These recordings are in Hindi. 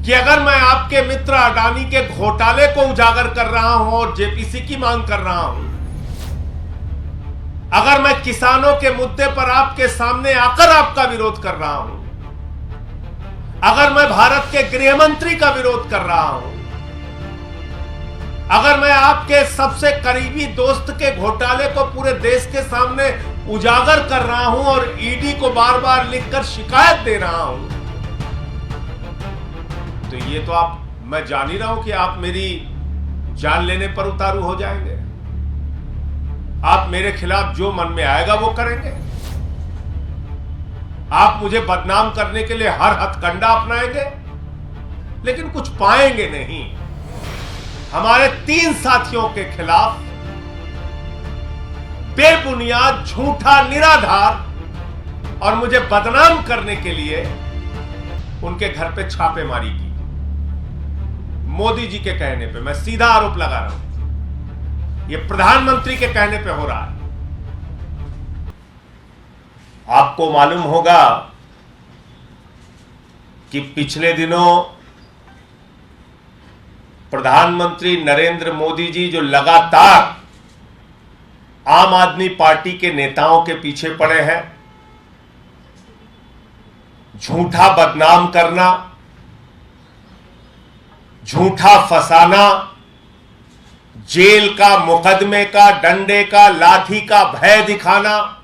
कि अगर मैं आपके मित्र अडानी के घोटाले को उजागर कर रहा हूं और जेपीसी की मांग कर रहा हूं, अगर मैं किसानों के मुद्दे पर आपके सामने आकर आपका विरोध कर रहा हूं, अगर मैं भारत के गृह मंत्री का विरोध कर रहा हूं, अगर मैं आपके सबसे करीबी दोस्त के घोटाले को पूरे देश के सामने उजागर कर रहा हूं और ईडी को बार बार लिखकर शिकायत दे रहा हूं, तो ये तो मैं जान ही रहा हूं कि आप मेरी जान लेने पर उतारू हो जाएंगे। आप मेरे खिलाफ जो मन में आएगा वो करेंगे। आप मुझे बदनाम करने के लिए हर हथकंडा अपनाएंगे, लेकिन कुछ पाएंगे नहीं। हमारे 3 साथियों के खिलाफ बेबुनियाद, झूठा, निराधार और मुझे बदनाम करने के लिए उनके घर पे छापेमारी की। मोदी जी के कहने पे, मैं सीधा आरोप लगा रहा हूं, यह प्रधानमंत्री के कहने पे हो रहा है। आपको मालूम होगा कि पिछले दिनों प्रधानमंत्री नरेंद्र मोदी जी जो लगातार आम आदमी पार्टी के नेताओं के पीछे पड़े हैं, झूठा बदनाम करना, झूठा फंसाना, जेल का, मुकदमे का, डंडे का, लाठी का भय दिखाना,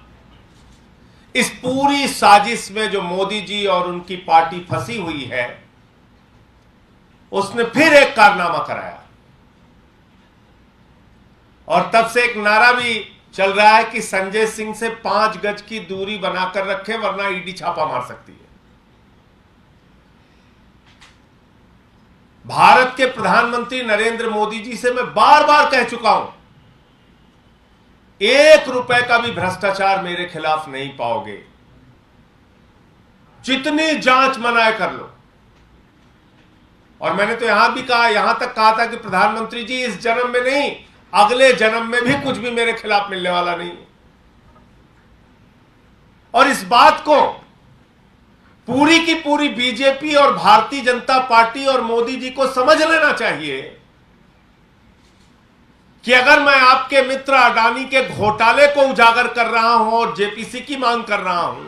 इस पूरी साजिश में जो मोदी जी और उनकी पार्टी फंसी हुई है, उसने फिर एक कारनामा कराया। और तब से एक नारा भी चल रहा है कि संजय सिंह से 5 गज की दूरी बनाकर रखें वरना ईडी छापा मार सकती है। भारत के प्रधानमंत्री नरेंद्र मोदी जी से मैं बार बार कह चुका हूं, 1 रुपए का भी भ्रष्टाचार मेरे खिलाफ नहीं पाओगे। जितनी जांच मनाए कर लो। और मैंने तो यहां भी कहा, यहां तक कहा था कि प्रधानमंत्री जी इस जन्म में नहीं, अगले जन्म में भी कुछ भी मेरे खिलाफ मिलने वाला नहीं। और इस बात को पूरी की पूरी बीजेपी और भारतीय जनता पार्टी और मोदी जी को समझ लेना चाहिए कि अगर मैं आपके मित्र अडानी के घोटाले को उजागर कर रहा हूं और जेपीसी की मांग कर रहा हूं,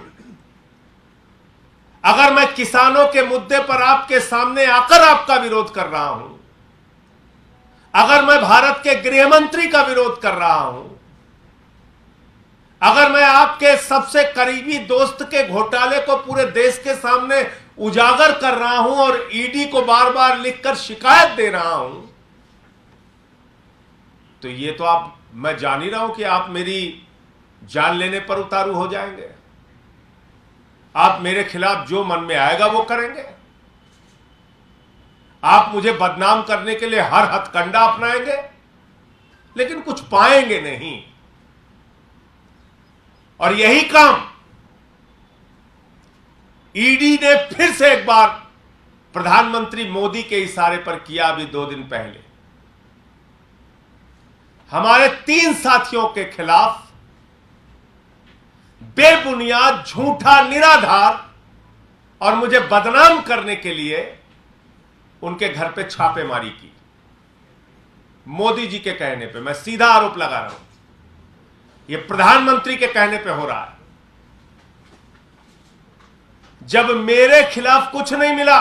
अगर मैं किसानों के मुद्दे पर आपके सामने आकर आपका विरोध कर रहा हूं, अगर मैं भारत के गृह मंत्री का विरोध कर रहा हूं, अगर मैं आपके सबसे करीबी दोस्त के घोटाले को पूरे देश के सामने उजागर कर रहा हूं और ईडी को बार बार लिखकर शिकायत दे रहा हूं, तो ये तो मैं जान ही रहा हूं कि आप मेरी जान लेने पर उतारू हो जाएंगे। आप मेरे खिलाफ जो मन में आएगा वो करेंगे। आप मुझे बदनाम करने के लिए हर हथकंडा अपनाएंगे, लेकिन कुछ पाएंगे नहीं। और यही काम ईडी ने फिर से एक बार प्रधानमंत्री मोदी के इशारे पर किया। अभी 2 दिन पहले हमारे 3 साथियों के खिलाफ बेबुनियाद, झूठा, निराधार और मुझे बदनाम करने के लिए उनके घर पे छापेमारी की। मोदी जी के कहने पे, मैं सीधा आरोप लगा रहा हूं, यह प्रधानमंत्री के कहने पे हो रहा है। जब मेरे खिलाफ कुछ नहीं मिला,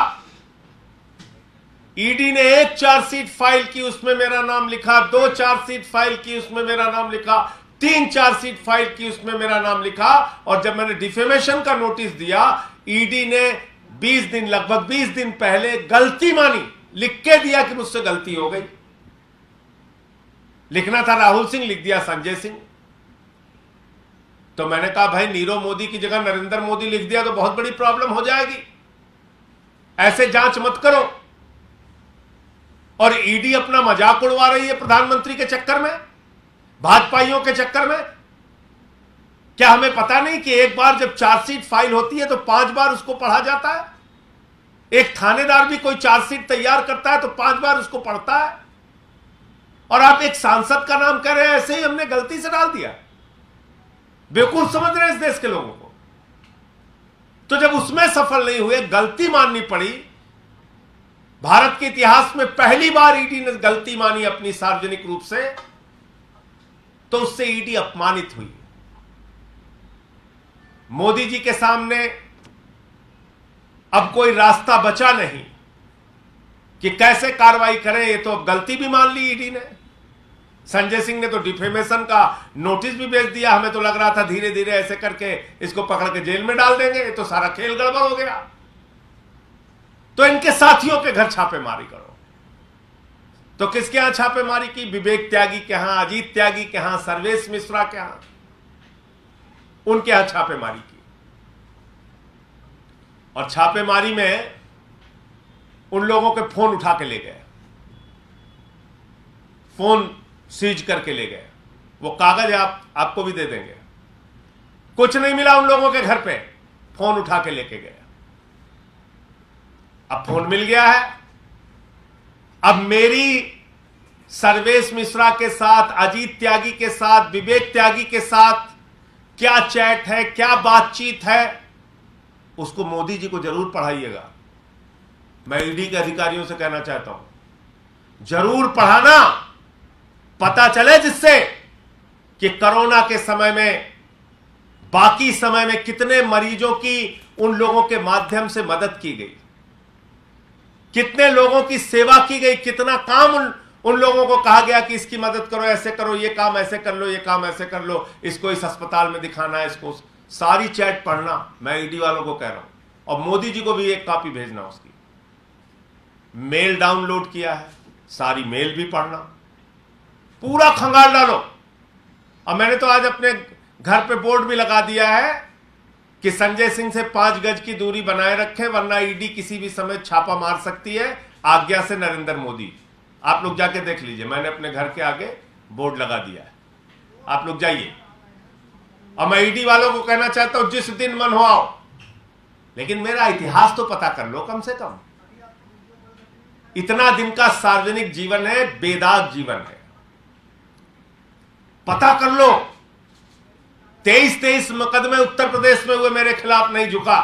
ईडी ने 1 चार्जशीट फाइल की, उसमें मेरा नाम लिखा, 2 चार्जशीट फाइल की, उसमें मेरा नाम लिखा, 3 चार्जशीट फाइल की, उसमें मेरा नाम लिखा। और जब मैंने डिफेमेशन का नोटिस दिया, ईडी ने 20 दिन, लगभग 20 दिन पहले गलती मानी, लिख के दिया कि मुझसे गलती हो गई। लिखना था राहुल सिंह, लिख दिया संजय सिंह। तो मैंने कहा भाई, नीरव मोदी की जगह नरेंद्र मोदी लिख दिया तो बहुत बड़ी प्रॉब्लम हो जाएगी, ऐसे जांच मत करो। और ईडी अपना मजाक उड़वा रही है प्रधानमंत्री के चक्कर में, भाजपाइयों के चक्कर में। क्या हमें पता नहीं कि एक बार जब चार्जशीट फाइल होती है तो 5 बार उसको पढ़ा जाता है? एक थानेदार भी कोई चार्जशीट तैयार करता है तो 5 बार उसको पढ़ता है। और आप एक सांसद का नाम कह रहे हैं, ऐसे ही हमने गलती से डाल दिया। बेवकूफ समझ रहे हैं इस देश के लोगों को। तो जब उसमें सफल नहीं हुए, गलती माननी पड़ी, भारत के इतिहास में पहली बार ईडी ने गलती मानी अपनी सार्वजनिक रूप से, तो उससे ईडी अपमानित हुई। मोदी जी के सामने अब कोई रास्ता बचा नहीं कि कैसे कार्रवाई करें। ये तो अब गलती भी मान ली ईडी ने। संजय सिंह ने तो डिफेमेशन का नोटिस भी भेज दिया। हमें तो लग रहा था धीरे धीरे ऐसे करके इसको पकड़ के जेल में डाल देंगे, ये तो सारा खेल गड़बड़ हो गया। तो इनके साथियों के घर छापेमारी करो। तो किसके यहां छापेमारी की? विवेक त्यागी के यहां, अजीत त्यागी के यहां, सर्वेश मिश्रा के यहां, उनके यहां छापेमारी की। और छापेमारी में उन लोगों के फोन उठा के ले गए, फोन सीज करके ले गए। वो कागज आपको भी दे देंगे। कुछ नहीं मिला उन लोगों के घर पे, फोन उठा के लेके गए। अब फोन मिल गया है। अब मेरी सर्वेश मिश्रा के साथ, अजीत त्यागी के साथ, विवेक त्यागी के साथ क्या चैट है, क्या बातचीत है, उसको मोदी जी को जरूर पढ़ाइएगा। मैं ईडी के अधिकारियों से कहना चाहता हूं, जरूर पढ़ाना, पता चले जिससे कि कोरोना के समय में, बाकी समय में कितने मरीजों की उन लोगों के माध्यम से मदद की गई, कितने लोगों की सेवा की गई, कितना काम उन लोगों को कहा गया कि इसकी मदद करो, ऐसे करो, ये काम ऐसे कर लो, ये काम ऐसे कर लो, इसको इस अस्पताल में दिखाना है, इसको। सारी चैट पढ़ना, मैं ईडी वालों को कह रहा हूं। और मोदी जी को भी एक कॉपी भेजना उसकी। मेल डाउनलोड किया है, सारी मेल भी पढ़ना, पूरा खंगाल डालो। और मैंने तो आज अपने घर पे बोर्ड भी लगा दिया है कि संजय सिंह से 5 गज की दूरी बनाए रखें, वरना ईडी किसी भी समय छापा मार सकती है। आज्ञा से नरेंद्र मोदी। आप लोग जाके देख लीजिए, मैंने अपने घर के आगे बोर्ड लगा दिया है, आप लोग जाइए। और मैं ईडी वालों को कहना चाहता हूं, जिस दिन मन हो आओ, लेकिन मेरा इतिहास तो पता कर लो कम से कम। इतना दिन का सार्वजनिक जीवन है, बेदाग जीवन है, पता कर लो। 23 मुकदमे उत्तर प्रदेश में हुए, मेरे खिलाफ नहीं झुका।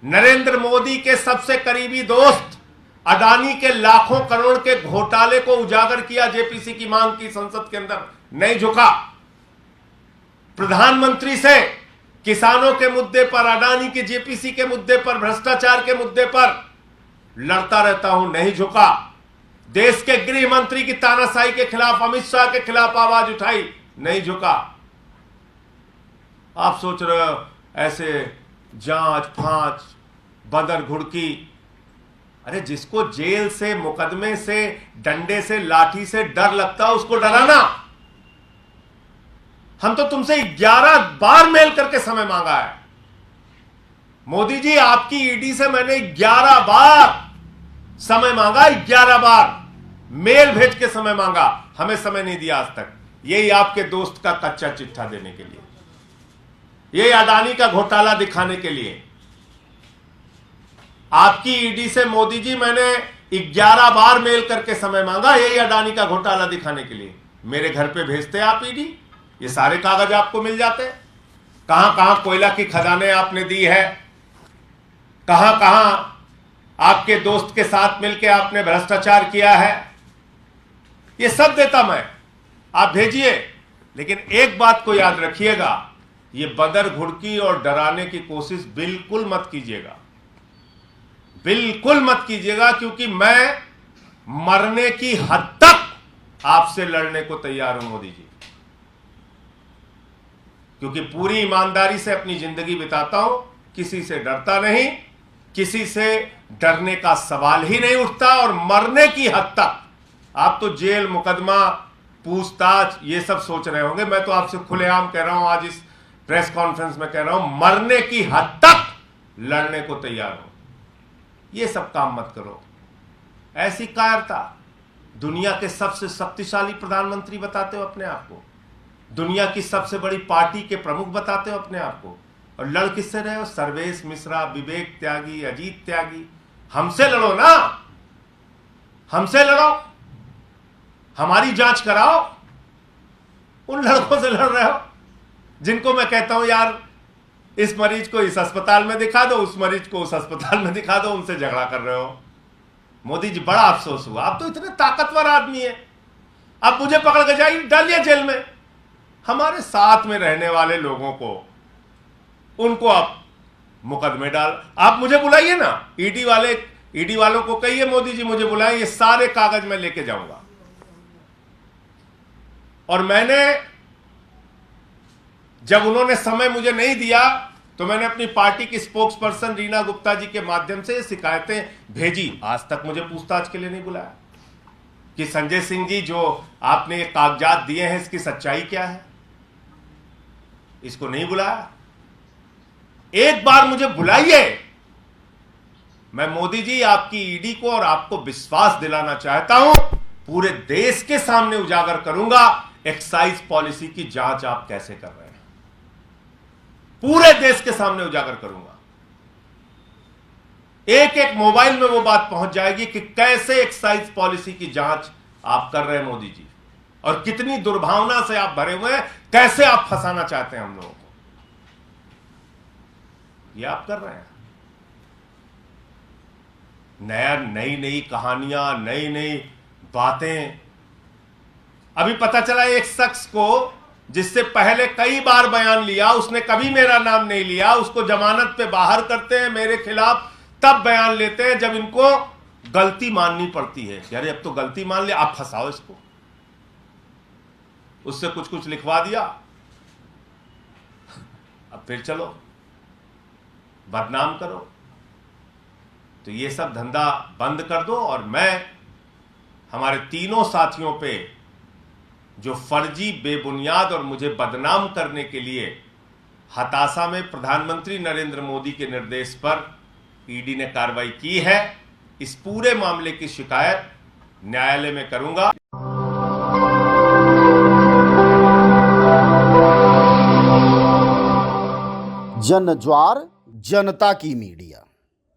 नरेंद्र मोदी के सबसे करीबी दोस्त अडानी के लाखों करोड़ के घोटाले को उजागर किया, जेपीसी की मांग की संसद के अंदर, नहीं झुका। प्रधानमंत्री से किसानों के मुद्दे पर, अडानी के जेपीसी के मुद्दे पर, भ्रष्टाचार के मुद्दे पर लड़ता रहता हूं, नहीं झुका। देश के गृह मंत्री की तानाशाही के खिलाफ, अमित शाह के खिलाफ आवाज उठाई, नहीं झुका। आप सोच रहे हो ऐसे जांच फांच, बदर घुड़की। अरे जिसको जेल से, मुकदमे से, डंडे से, लाठी से डर लगता है, उसको डराना। हम तो तुमसे 11 बार मेल करके समय मांगा है। मोदी जी, आपकी ईडी से मैंने 11 बार समय मांगा, 11 बार मेल भेज के समय मांगा, हमें समय नहीं दिया आज तक। यही आपके दोस्त का कच्चा चिट्ठा देने के लिए, यही अडानी का घोटाला दिखाने के लिए। आपकी ईडी से मोदी जी मैंने 11 बार मेल करके समय मांगा, यही अडानी का घोटाला दिखाने के लिए। मेरे घर पे भेजते आप ईडी, ये सारे कागज आपको मिल जाते। कहां कहां कोयला की खदानें आपने दी है, कहां कहां आपके दोस्त के साथ मिलकर आपने भ्रष्टाचार किया है, ये सब देता मैं। आप भेजिए, लेकिन एक बात को याद रखिएगा, ये बदर घुड़की और डराने की कोशिश बिल्कुल मत कीजिएगा, बिल्कुल मत कीजिएगा, क्योंकि मैं मरने की हद तक आपसे लड़ने को तैयार हूं मोदी जी। क्योंकि पूरी ईमानदारी से अपनी जिंदगी बिताता हूं, किसी से डरता नहीं, किसी से डरने का सवाल ही नहीं उठता। और मरने की हद तक, आप तो जेल, मुकदमा, पूछताछ, ये सब सोच रहे होंगे, मैं तो आपसे खुलेआम कह रहा हूं, आज इस प्रेस कॉन्फ्रेंस में कह रहा हूं, मरने की हद तक लड़ने को तैयार हूं। ये सब काम मत करो। ऐसी कायरता, दुनिया के सबसे शक्तिशाली प्रधानमंत्री बताते हो अपने आप को, दुनिया की सबसे बड़ी पार्टी के प्रमुख बताते हो अपने आप को, और लड़ किससे रहे हो? सर्वेश मिश्रा, विवेक त्यागी, अजीत त्यागी। हमसे लड़ो ना, हमसे लड़ो, हमारी जांच कराओ। उन लड़कों से लड़ रहे हो जिनको मैं कहता हूं यार, इस मरीज को इस अस्पताल में दिखा दो, उस मरीज को उस अस्पताल में दिखा दो, उनसे झगड़ा कर रहे हो। मोदी जी बड़ा अफसोस हुआ, आप तो इतने ताकतवर आदमी हैं, आप मुझे पकड़ के जाइए, डालिए जेल में। हमारे साथ में रहने वाले लोगों को, उनको आप मुकदमे डाल, आप मुझे बुलाइए ना, ईडी वालों को कहिए मोदी जी मुझे बुलाएं, ये सारे कागज मैं लेके जाऊंगा। और मैंने, जब उन्होंने समय मुझे नहीं दिया तो मैंने अपनी पार्टी की स्पोक्स पर्सन रीना गुप्ता जी के माध्यम से शिकायतें भेजी। आज तक मुझे पूछताछ के लिए नहीं बुलाया कि संजय सिंह जी जो आपने ये कागजात दिए हैं इसकी सच्चाई क्या है, इसको नहीं बुलाया। एक बार मुझे बुलाइए, मैं मोदी जी आपकी ईडी को और आपको विश्वास दिलाना चाहता हूं, पूरे देश के सामने उजागर करूंगा एक्साइज पॉलिसी की जांच आप कैसे कर रहे हैं, पूरे देश के सामने उजागर करूंगा। एक एक मोबाइल में वो बात पहुंच जाएगी कि कैसे एक्साइज पॉलिसी की जांच आप कर रहे हैं मोदी जी, और कितनी दुर्भावना से आप भरे हुए हैं, कैसे आप फंसाना चाहते हैं हम लोगों को, ये आप कर रहे हैं। नई नई कहानियां, नई नई बातें। अभी पता चला एक शख्स को जिससे पहले कई बार बयान लिया, उसने कभी मेरा नाम नहीं लिया, उसको जमानत पे बाहर करते हैं मेरे खिलाफ, तब बयान लेते हैं जब इनको गलती माननी पड़ती है। अरे अब तो गलती मान लिया, आप फंसाओ इसको। उससे कुछ कुछ लिखवा दिया, अब फिर चलो बदनाम करो। तो ये सब धंधा बंद कर दो। और मैं हमारे तीनों साथियों पे जो फर्जी, बेबुनियाद और मुझे बदनाम करने के लिए हताशा में प्रधानमंत्री नरेंद्र मोदी के निर्देश पर ईडी ने कार्रवाई की है, इस पूरे मामले की शिकायत न्यायालय में करूंगा। जन ज्वार जनता की मीडिया।